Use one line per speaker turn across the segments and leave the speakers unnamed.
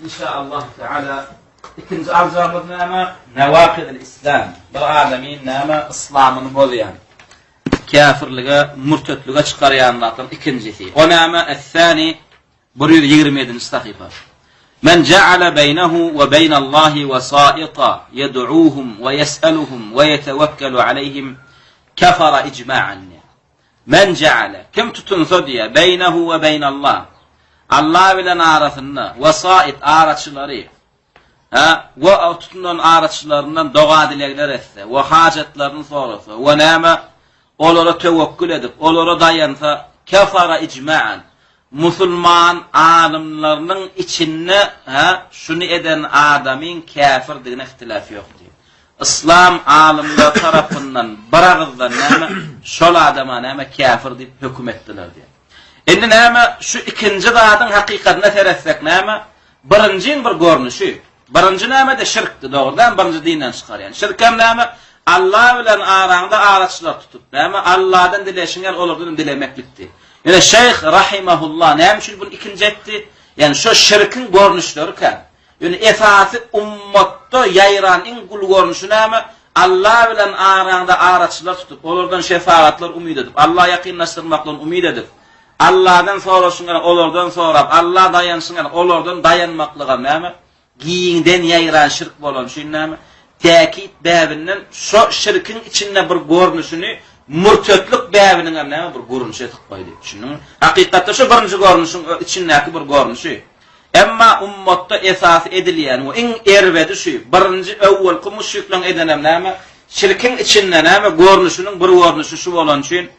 inşallah Teala ikinci alacağımız nama nevakid-i İslam. Bir alemin nama İslam'ını bozayan, kafirlige, murtetlige çıkarayanlardan ikincisi. O nama es-sani 127. sahifa. Men ja'ala beynehu ve beynallahi vesâita yed'uuhum ve yes'aluhum ve yetevekkalu aleyhim kafara icma'an. Men ja'ala kim tutunsa diye beynehu ve beynallah Allah bilen arasında vesait araçları ve tutunan araçlarından doğa dilekler etse ve hacetlerini sorasa ve nama olara tevekkül edip olara dayansa kafara icma'an Müslüman alimlerinin içinde şunu eden adamın kafirliğine ihtilaf yok diyor. İslam alimler tarafından barağızdan nama şol adama nama kafir deyip hüküm ettiler diyor. Endi nama şu ikinci zatın hakikatine teressek nama birincinin bir görünüşü. Birinci nama da şirkti doğrudan birinci dinden çıkar yani. Şirkem nama Allah bilen aranda araçlar tutup nama Allah'dan dileşinler olurdu dilemeklikti. Yani Şeyh rahimahullah ne için bunu ikinci etti? Yani şu şirkin görünüşleri kan. Yani esası ummatta yayran en kul görünüşü nama Allah bilen aranda araçlar tutup olurdan şefaatler umid edip Allah yakınlaştırmakla umid edip Allah'dan soruşunlar olurdan sorap Allah dayansınlar olurdan dayanmaklığa nama giyinden yayran şirk bolan şu nama tekit bäbinden şu şirkin içinde bir görünüşünü murtetlik bäbinin nama bir görünüş etip koydu. Şunun hakikatte şu birinci görünüşün içindeki bir görünüşü. Emma ummatta esas edilýän o en erbedi şu birinci evvel müşrikler edenem nama şirkin içinde nama görünüşünün bir görünüşü şu bolan için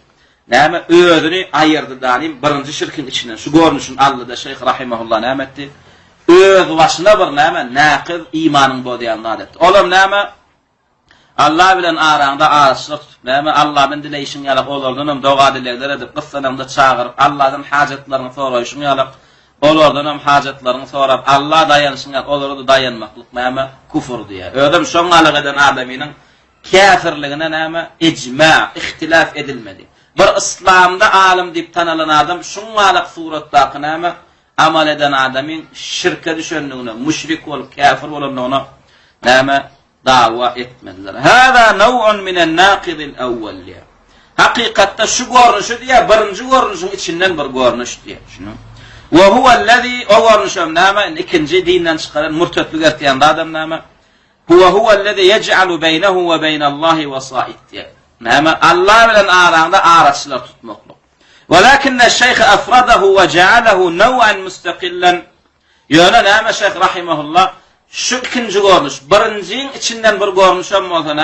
nama özünü ayırdı dalim birinci şirkin içinden şu görünüşün Allah'da Şeyh rahimahullah nama etti. Öz başına bir nama naqid imanın bodayanlar etti. Olam nama Allah bilen aranda araçlar tutup nama Allah'ın dileyişini yalak olurdan doğa dilekler edip kıssalarında çağırıp Allah'ın hacetlerini soruşunu yalak olurdan hacetlerini sorap Allah dayanışını yalak olurdu dayanmaklık nama kufur diye. Ödüm şongalık eden adamının kafirliğine nama icma, ihtilaf edilmedi. Bir İslam'da alim deyip tanılan adam şungalık surettaki nama amal eden adamın şirke düşenliğine, müşrik ol, kafir olanlığına nama dava etmediler. Hâzâ nev'un minen nâkidil evvel diye. Hakikatte şu görünüşü diye, birinci görünüşün içinden bir görünüş diye. Ve huvellezî, o görünüşüm nama, ikinci dinden çıkaran, murtetlik erteyen adam nama, huvellezî yec'alu beynehu ve beynallâhi vesâit diye. Nama, Allah bilen aranda araçlar tutmaklı. ولكن الشيخ أفرده وجعله نوعا مستقلا yani nama Şeyh rahimahullah şu ikinci görünüş birincinin içinden bir görünüş olsa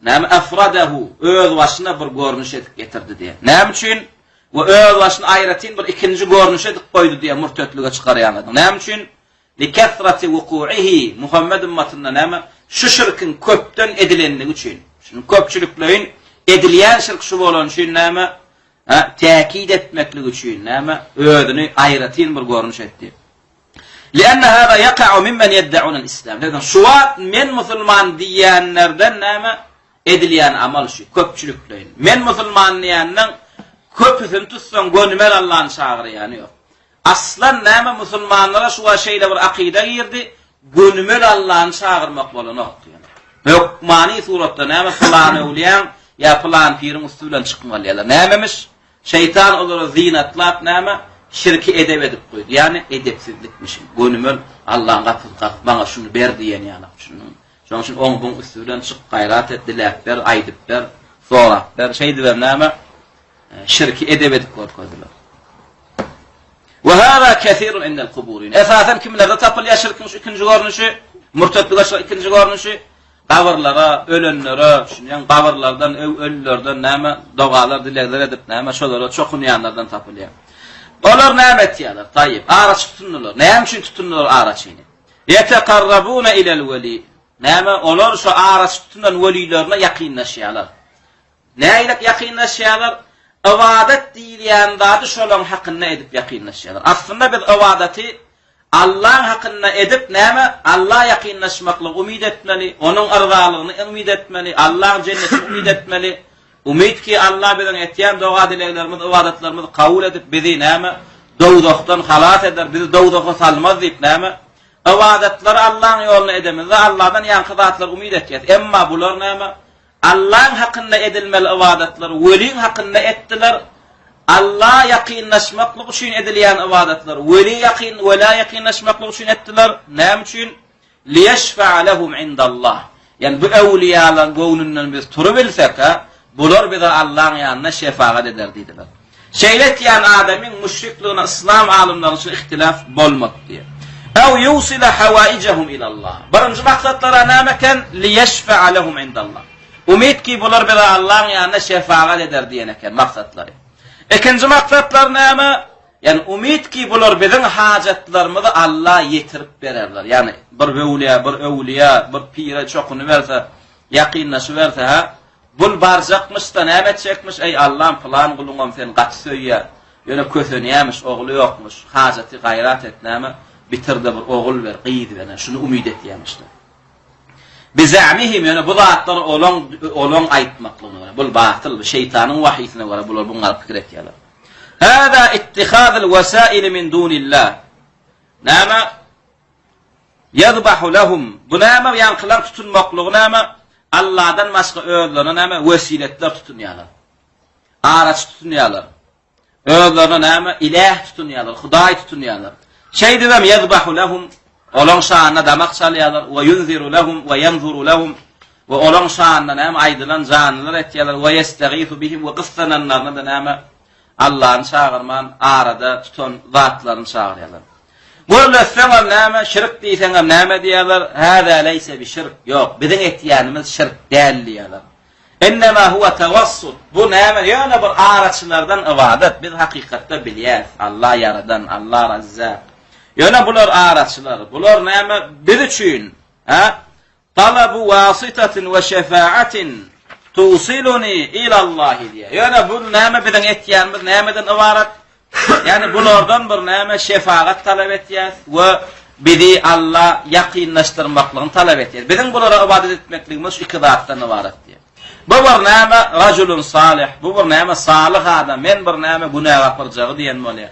nama afradahu öz başına bir görünüş edip getirdi diye. Nam için ve öz başına ayratin bir ikinci görünüş edip koydu diye murtetliğe çıkarayan adam. Nam için likathrati vuku'ihi Muhammed ümmetinde nama şu şirkin köpten edilenliği için. Şimdi köpçülüklerin edilyen şirk şu olan için nama tekid etmeklik için nama özünü ayratin bir görünüş etti. لأن هذا يقع ممن يدعون الإسلام. Neden? Şuat men Müslüman diyenlerden nama edilyen amal şu köpçülükleyin. Men Müslüman diyenler köpüsün tutsan gönmel Allah'ın çağırı yani yok. Aslan nama Müslümanlara şu şeyde bir akide girdi. Gönmel Allah'ın çağırmak bolana oldu yani. Yok mani surette nama falan evliyan ya falan pirin üstünden çıkmalılar. Neymiş? Şeytan olur zinatlap nama şirki edep edip koydu. Yani edepsizlikmiş. Gönümül Allah'ın kapısı bana şunu ber diyen yani. Şunun için onun bunun üstünden çık gayret et, dilek ber, aydıp ber, sorap ber. Şey diyor nama şirki edep edip koydular. Ve hâzâ kethîrun indel kubûrin. Esasen kimlerde tapılıyor şirkin şu ikinci görünüşü, murtetlik ikinci görünüşü. Qavrlara, ölenlere, şunyan qavrlardan, ölülerden nama doğalar dilekler edip nama şolara çokunyanlardan tapılıyor. Onlar näme etýärler? Tayyip, araç tutunurlar. Näme üçin tutunurlar araçyny? Yeteqarrabuna ilel veli. Näme olar şu araç tutunan welilerine yakınlaşýarlar. Näile yakınlaşýarlar? Ibadet diýilýän zady şolaryň hakyna edip yakınlaşýarlar. Aslında biz ibadeti Allah'ın hakkında edip näme Allah yakınlaşmakla umid etmeli, onun arzalygyny umid etmeli, Allah'ın cennetini umid etmeli. Umid ki Allah bilen etýän doga dileklerimiz, ibadetlerimiz kabul edip bizi näme dowdakdan halat eder, bizi dowdaka salmaz diýip näme ibadetler Allah'ın yoluna edemez. Allah'dan yankı zatlar umid etýär. Emma bular näme? Allah'ın hakkında edilmeli ibadetler, welin hakkında ettiler. Allah yakınlaşmaklık için edilen ibadetler, vela yakınlaşmaklık için ettiler. Näme üçin? Liyeşfa'a lehum indallah. Yani bu evliyalar gönlünden biz turu bilsek, bular bize Allah'ın yanına şefaat eder dediler. Şeylet yani adamın müşrikliğine İslam alimleri için ihtilaf bolmak diye. Ev yusila havaicahum ilallah. Birinci maksatlara nämeken liyeşfa'a lehum indallah. Umid ki bular bize Allah'ın yanına şefaat eder diyeneken maksatları. İkinci maksatlar näme? Yani umid ki bular bizim hacetlerimizi Allah yetirip bererler. Yani bir evliya, bir pire çokunu verse, yakınlaşı verse, bul barzacakmış da näme çekmiş? Ey Allah'ın falan kulunum sen kaç söýýär. Ýöne kösenýämiş, ogly ýokmuş. Hajety gayrat et näme? Bitirdi bir ogul ver, qyýdy bana. Şunu umid etýärmişler. Bizamihim yani bu zatlar olan aytmaklığına, bu batıl, şeytanın vahyisine göre bular bunlar fikir etýärler. Hada ittihazul vesail min dunillah. Näme? Yadbahu lahum. Bu näme ýankylar tutunmaklygy näme? Allah'dan başga özlerine näme wesiletler tutunýarlar. Araç tutunýarlar. Özlerine näme ilah tutunýarlar, Hudaý tutunýarlar. Şey diýem yadbahu lahum. Olan şanına damak salýarlar we yunziru lahum we yanzuru lahum we olan şanına näme aýdylan janlylar etýärler we yestagîsu bihim we qıssananlarna da näme Allah'ın çağırman arada tutan zatlaryny çağırýarlar. Böyle sebäp näme şirk diýseňem näme diýerler? Hada leyse bi şirk. Yok, bizim etýänimiz şirk däl diýerler. Ennema huwa tawassut. Bu näme? Ýöne bir araçlardan ibadet. Biz hakykatda bilýär. Allah yaradan, Allah Razzaq. Ýöne bular araçlar. Bular näme? Bir üçin, talabu vasitatin ve şefaatin tusiluni ila Allah diye. Ýöne bu näme bizim etýänimiz nämeden ibaret? Yani bulardan bir näme şefaat talep etýär we bizi Allah yakınlaştırmaklygyny talep etýär. Bizim bulara ibadet etmekligimiz iki zatdan ibaret diye. Bu bir näme rajulun salih, bu bir näme salih adam, men bir näme günah gapyrjagy diýen bolýar.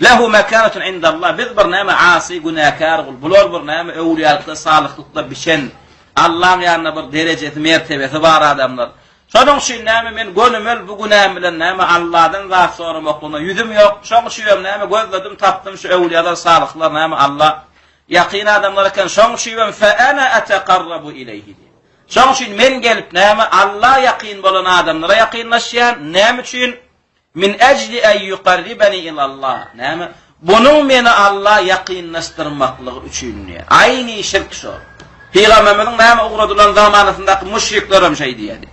Lahu makanatun indallah, biz bir näme asi günahkar, bular bir näme öwliýalykda, salyhlykda bişen, Allah'ın ýanyna bir derejesi, mertebesi bar adamlar. Şonuň üçin näme men gönümel bu günäm bilen näme Allah'dan zat soramaklygyna ýüzüm ýok. Şoň üçin näme gözledim tapdym şu öwliýalar, salyhlar näme Allah ýakyn adamlar eken. Şoň üçin fa ana ataqarrabu ilayhi. Şoň üçin men gelip näme Allah ýakyn bolan adamlara ýakynlaşýan, näme üçin? Min ajli an yuqarribani ila Allah. Näme? Bunun meni Allah ýakynlaşdyrmaklygy üçin. Aýny şirk şo. Peýgamberiň näme ugradylan zamanyndaky müşrikler hem şey diýdi.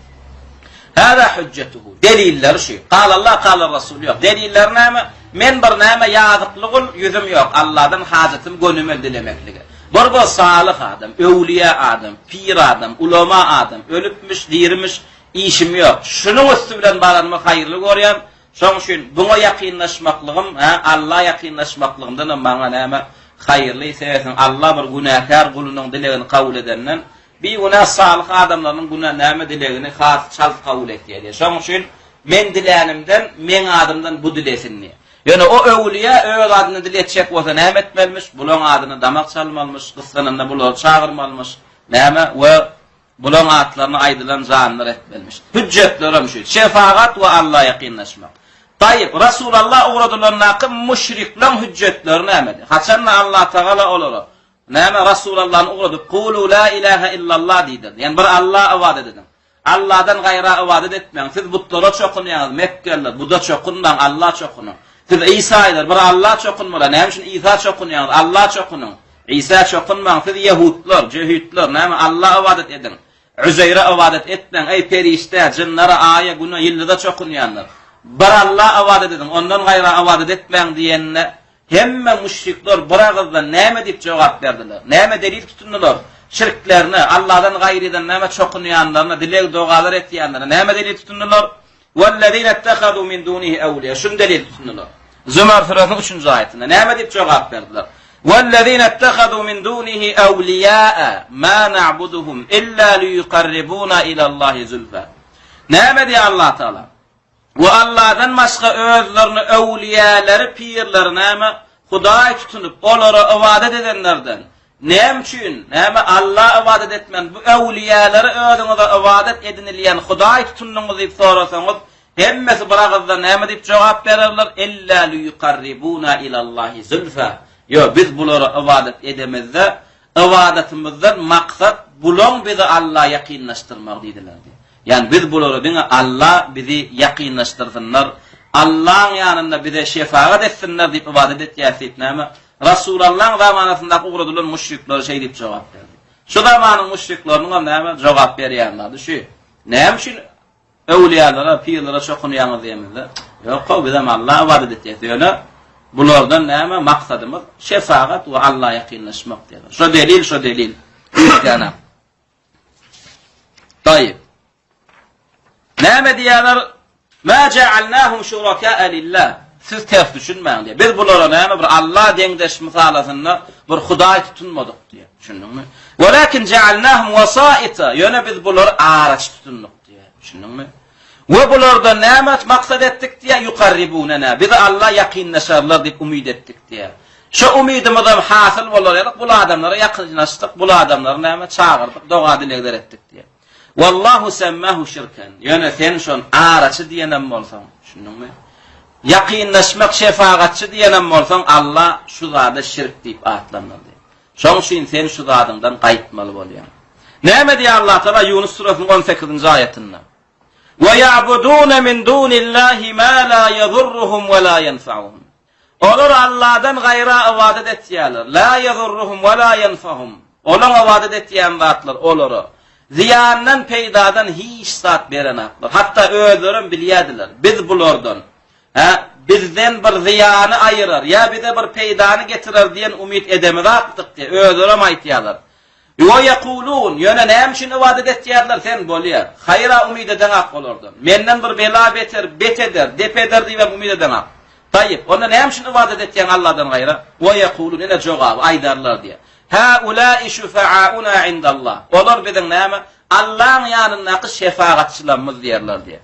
Hada hujjatuhu. Deliller şu. Qala Allah, qala Rasul yok. Deliller näme? Men bir näme ýazyklygy ýüzüm ýok. Allah'dan hajatim gönümel dilemekligi. Bu salih adam, öwliya adam, pir adam, ulama adam, ölüpmüş, dirmiş, işim ýok. Şunu üstü bilen baranma haýyrly görýän. Şoň üçin buňa ýakynlaşmaklygym, Allah ýakynlaşmaklygymdan maňa näme haýyrly sebäpden Allah bir günahkar gulunyň dilegini kabul edenden bir günah salih adamlaryň günah näme dilegini has çal kabul etýär. Şoň üçin men dilenimden, men adamdan bu dilesinni. Ýöne o öwliya öz adyny diletjek bolsa näme etmelmiş? Bulan adyny damak çalmalmış, gysganynda bular çağırmalmış. Näme we bulan atlaryny aýdylan zanlar etmelmiş. Hüjjetlerim şu. Şefaat we Allah ýakynlaşmak. Tayyip, Resulullah uğradılan nakım müşriklerin hüccetleri nämedi? Haçanla Allah Teala olur. Näme Resulullah'ın uğradı? Kulu la ilahe illallah diýdi. Yani bir Allah ibadet edin. Allah'dan gayra ibadet etmeyin. Siz butlara çokunýaňyz, Mekkeler, Buda çokundan Allah çokunun. Siz İsa'ylar, bir Allah çokunmalar. Näme üçin İsa çokunýaňyz? Allah çokunun. İsa çokunmaň. Siz Yahudlar, Cehitler, näme Allah ibadet edin. Uzeyre ibadet etmeyin. Ey perişte, jinnara, aya, günah, ýylda çokunýanlar. Bir Allah ibadet edin, ondan gayra ibadet etmeyin diýenne hemme müşrikler biragızdan näme diýip jogap berdiler? Näme delil tutundylar? Şirklerini, Allah'dan gayriden näme çokunýanlaryna, dilek dogalar etýänlerine näme delil tutundylar? Wellezine ittehadu min dunihi awliya. Şunu delil tutundylar. Zümer surasının 3. ayetinde näme diýip jogap berdiler? Wellezine ittehadu min dunihi awliya ma na'buduhum illa liyuqarribuna ila Allahi zulfa. Näme diýär Allah Taala? Ve Allah'dan başka özlerini, evliyaları, pirleri näme Hudaý tutunup, olara ibadet edenlerden Nem üçin? Näme Allah ibadet etmen, bu awliýalary özüňize ibadet edinilýän Hudaý tutunmagy diýip sorasaňyz, hemmesi biragızda näme diýip jogap bererler? Illa liyuqarribuna ilallahi zulfa. Yo, biz bulary ibadet edemizde, ibadetimizden maksat bulan bizi Allah ýakynlaşdyrmak diýdiler. Yani biz bulary diňe Allah bizi ýakynlaşdyrsınlar, Allah'ın yanında bize şefaat etsinler diýip ibadet etýärsiz näme? Rasulullah'ın zamanasında uğradılan müşrikler şey deyip cevap verdi. Şu zamanın müşriklerinin näme cevap berýänler şu. Näme şu awliýalara, pirlere şokunýanyz diýmezler. Ýok, bizem Allah ibadet etýär. Bulardan näme maksadymız şefaat we Allah ýakynlaşmak diýerler. Şu delil. Ýa-na. Tayyib. Näme diýerler? Ma ja'alnahum şuraka'a lillah. Siz ters düşünmeyin diye. Biz bulara näme bir Allah deňdeş misalasynda bir Hudaý tutunmadyk diye. Düşündiňmi? Walakin ja'alnahum wasa'ita. Ýöne biz bular araç tutunduk diye. Düşündiňmi? We bularda näme maksat etdik diye yuqarribunana. Biz Allah ýakynlaşarlar diýip umyd etdik diye. Şu umydymyzdan hasyl bolar, bu adamlara ýakynlaşdyk, bu adamlara näme çağırdyk, doga dilegler etdik diye. Wallahu sammahu şirkan. Ýöne sen şon araçy diýenem bolsaň, düşündiňmi? Ýakynlaşmak şefaatçı diýenem bolsaň Allah şu zada şirk diýip atlandy. Şoň üçin sen şu zadyňdan gaýtmaly bolýan. Näme diýär Allah Taala Yunus surasynyň 18-nji aýatynda? Ve ya'buduna min dunillahi ma la yadurruhum ve la yenfa'uhum. Olar Allah'dan gayra ibadet etýärler. La yadurruhum ve la yenfa'uhum. Olar ibadet etýän zatlar olara ziyandan peýdadan hiç zat beren atlar. Hatta özlerim bilýärdiler. Biz bulardan bizden bir ziyany aýyrar, ya bize bir peýdany getirer diýen umid edemiz atdyk diye özlerim aýtýarlar. Ve yekulun, ýöne näme üçin ibadet etýärler sen bolýar. Hayra umid eden ak bolardan. Menden bir bela beteder, depeder diýip umid eden ak. Tayyip, onda näme üçin ibadet etýän Allahdan gaýra? Ve yekulun ene jogap aýdarlar diye. Ha ulai şufa'auna indallah. Olar biziň näme? Allah'ın ýanyndaky şefaatçylarymyz diýerler diye.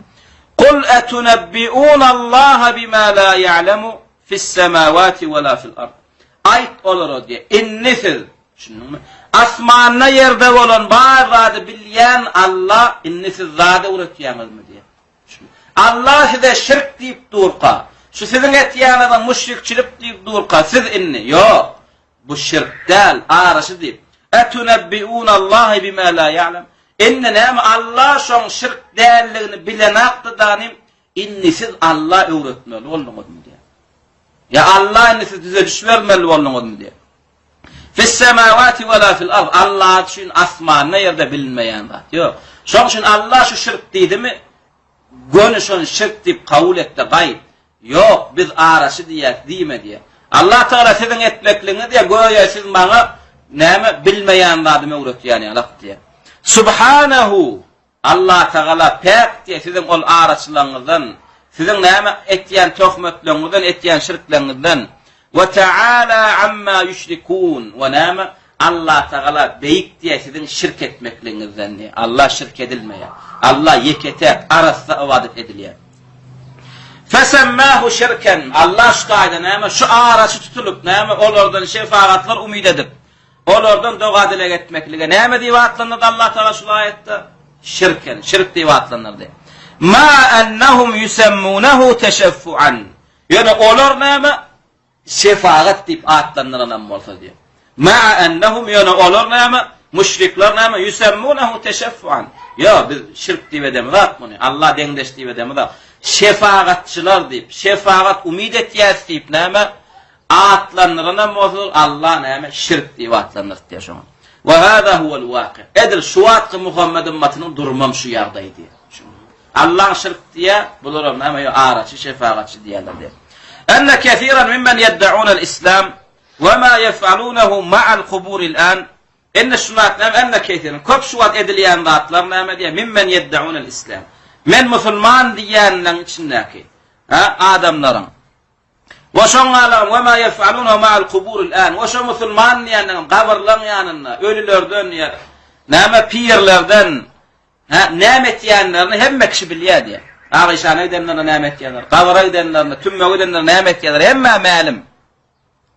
Kul etunabbi'una Allaha bima la ya'lamu fis semawati we la fil ard. Ayt olar diye. Innisiz. Şunmy? Asmanda ýerde bolan bar zady bilýän Allah innisiz zady uratýarmyzmy diye. Allah size şirk diýip durqa. Şu siziň etýäniniň müşrikçilik diýip durqa. Siz inni. Ýok. Bu şirk däl, araşy diýip. Etunabbi'una Allaha bima la ya'lam. Inne näme Allah şoň şirk dälligini bilen aqdydanym innisiz Allah öwretmeli bolmagyny diýär. Ya Allah innisiz düze düşbermeli bolmagyny diýär. Fis semawati we la fil ard. Allah üçin asmanda ýerde bilinmeýän zat. Ýok. Şoň üçin Allah şu şirk diýdimi? Gönü şoň şirk diýip kabul etdi gaýp. Ýok, biz araşy diýär, diýme diýär. Allah Taala siziň etmekliňiz diýär, goýa siz maňa näme bilmeýän zadymy öwretýän ýa diýär. Subhanahu Allah Taala pek diye sizin ol araçlarınızdan, sizin näme etýän töhmetleriňizden, etýän şirkleriňizden ve taala amma yüşrikun ve näme Allah Taala beýik diye sizin şirk etmekliňizden. Allah şirk edilmeýär. Allah yeketek arasda ibadet edilýär. Fesemmahu şirken. Allah şu gaýda näme şu araçy tutulup näme olardan şefaatlar umyd edip olardan doga dilek etmeklige näme diýip atlandy Allah Taala şu aýatda? Şirken, şirk diýip atlandy. Ma annahum yusammunahu teşeffuan. Ýöne olar näme? Şefaat diýip atlandyran bolsa diýär. Ma annahum ýöne olar näme? Müşrikler näme? Yusammunahu teşeffuan. Ýa biz şirk diýip edemiz atmany. Allah deňdeş diýip edemiz. Şefaatçılar diýip, şefaat umid etýär diýip näme? Atlanırına mozul Allah näme şirk diýip atlanır diýär şoň. Wa hada huwal waqi'. Edil şu wagty Muhammed ummatynyň durmam şu ýagdaý diýär. Allah şirk diýär, bular näme araçy şefaatçy diýerler diýär. Anna kesiran mimmen yed'un al-islam wa ma yef'alunahu ma'al qubur al-an. Inne şunat näme anna kesiran köp şu wagt edilýän zatlar näme diýär? Mimmen yed'un al-islam. Men musulman diýenlerin içindäki adamlaryň ve şoňalar we ma yef'aluna ma'al qubur al-an ve şo musulman diýenlerin gabrlaryň ýanynda ölülerden ýa näme pirlerden näme etýänlerini hemme kişi bilýär diýär. Aýşany edenlerine näme etýänler, gabra edenlerine, tümme edenlerine näme etýänler hemme ma'lum.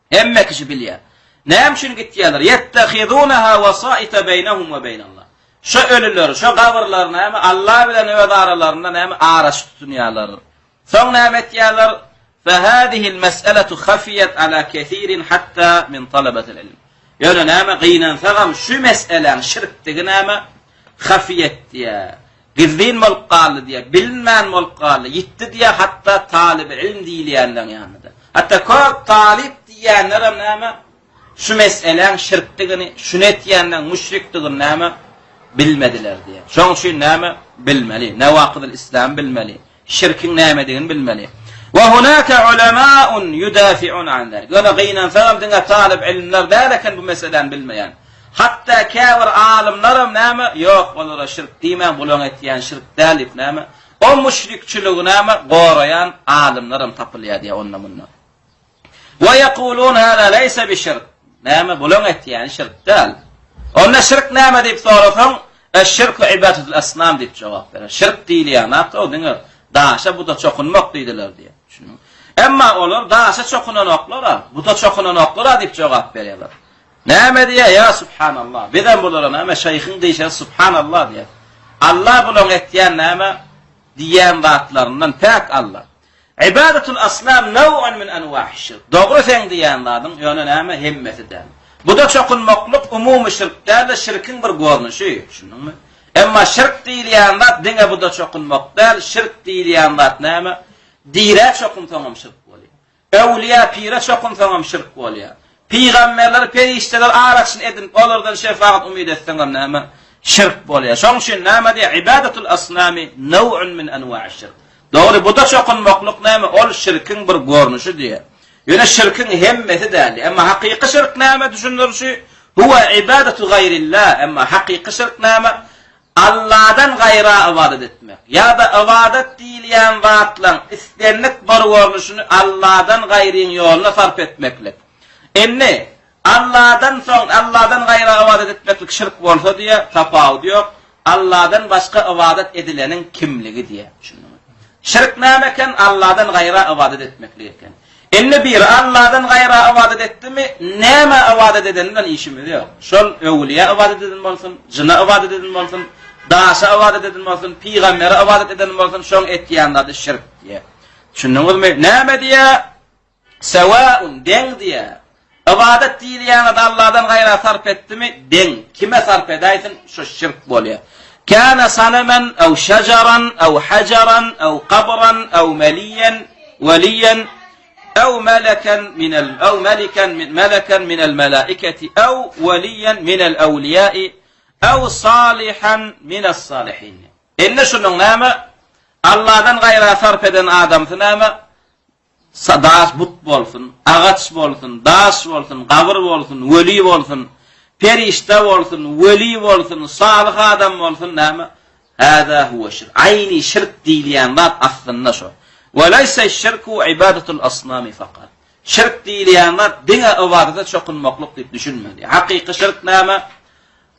Hemme kişi bilýär. Näme üçin gitdiler? Yettehidunaha wasaita beynehum we beynallah. Şu ölüler, şu gabrlar näme Allah bilen öz aralarında näme araş tutunýarlar. Soň näme etýärler? فهذه المسألة خفيت على كثير حتى من طلبة العلم. Yani näme gynan sagam şu meselen şirkdigi näme khafiyet diye, gizlin bolup galdy diye, bilmän bolup galdy, ýitdi diye hatta talib ilm diýilýänler ýanynda. Hatta köp talip diýenler näme şu meselen şirkdigini, şu netýänler müşrikdigini näme bilmediler diye. Şoň üçin näme bilmeli, nawaqidul islam bilmeli, şirkin nämedigini bilmeli. وهناك علماء يدافعون عن ذلك. Gönä gynan sagam diňe talip ilmler däleken bu meseleden bilmeýän. Hatta käbir alimlerim näme ýok bolara şirk diýmän, bulan etýän şirk dälip näme o müşrikçiligi näme gorayan alimlerim tapylýar diýe onna munna. Wa yaqulun hada laysa bi şirk. Näme bulan etýän şirk däl. Onna şirk näme diýip sorasaň, eş-şirku ibadatul asnam diýip jogap berer. Şirk diýilýär, näme o diňe daşa bu da çokunmak diýdiler diye. Emma olar daşa çokunanoklara, bu da çokunanoklara diýip jogap berýärler. Näme diýe? Ya subhanallah. Beden bolara näme şeýhin diýse subhanallah diýer. Allah bulan etýän näme diýen zatlaryndan pak Allah. İbadatul asnam naw'un min anwa'iş şirk. Dogry sen diýenlardyň ýöne näme hemmetidir. Bu da çokunmaklyk umumy şirkde, şirkin bir görnüşi, şunuňmy? Emma şirk diýilýän zat diňe bu da çokunmak däl, şirk diýilýän zat näme? Dire çokunsaňam şirk bolýar. Ewliya pire çokunsaňam şirk bolýar. Peýgamberler, perişteler araçyn edin, olardan şefaat umyd etseňam näme? Şirk bolýar. Şoň üçin näme diýär? İbadatul asnami naw'un min anwa'iş şirk. Dogry bu da çokunmaklyk näme? Ol şirkin bir görnüşi diýär. Ýöne şirkin hemmeti däl. Emma hakyky şirk näme düşünürşi? Huwa ibadatu gayrillah. Emma hakyky şirk näme? Allah'dan gayra ibadet etmek. Ya da ibadet diýilýän zatlaň istenlik bar görnüşini Allah'dan gayryn ýoluna sarf etmeklik. Enne Allah'dan soň Allah'dan gayra ibadet etmeklik şirk bolsa diye tapawut ýok. Allah'dan başga ibadet edileniň kimligi diye. Şirk nämeken? Allah'dan gayra ibadet etmeklik eken. Enne bir Allah'dan gayra ibadet etdimi, näme ibadet edeninden işimiz ýok. Şol ewliya ibadet eden bolsun, jinna ibadet eden bolsun, daşa ibadet eden bolsun, peýgambere ibadet eden bolsun, şoň etýänler şirk diye. Şunuňyzmy? Näme diýe? Sawa'un deň diye. Ibadet diýilýän Allah'dan gayra sarf etdimi, deň. Kime sarf edaýsyn? Şu şirk bolýar. Kana sanaman aw shajaran aw hajaran aw qabran aw waliyan أو ملكا من الملائكة أو وليا من الأولياء أو صالحا من الصالحين. إن شنو نامة Allah'dan gayra sarf eden adam näme? Daş but bolsun, agaç bolsun, daş bolsun, gabr bolsun, weli bolsun, perişte bolsun, weli bolsun, salih adam bolsun näme? Hada huwa şirk. Ayni şirk diýilýän zat aslynda şu. وَلَيْسَ الشِّرْكُ عِبَادَةُ الْأَصْنَامِ فَقَط. Şirk diýilýänler diňe ibadete çokunmaklyk diýip düşünmeli. Hakyky şirk näme?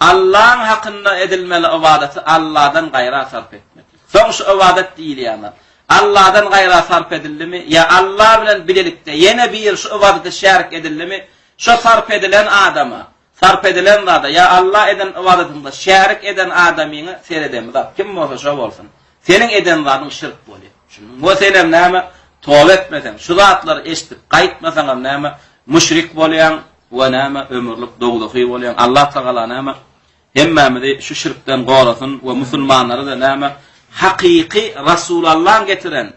Allah'ın hakkında edilmeli ibadeti Allah'dan gayra sarf etmek. Soň şu ibadet diýilýänler. Allah'dan gayra sarf edildimi? Ya Allah bilen bilelikde yine bir şu ibadete şerik edildimi? Şu sarf edilen adama, sarf edilen zada ya Allah eden ibadetinde şerik eden adamyny seredem zat kim bolsa şo bolsun. Senin eden zadyň şirk bolýar. Bu senem näme? Tawba etmesen, şu zatları eşitip gaýtmasaňam näme? Müşrik bolýan we näme? Ömürlük dogduky bolýan. Allah Taala näme? Hemmemizi şu şirkden gorasyn we musulmanlary da näme? Hakyky Rasulullah getiren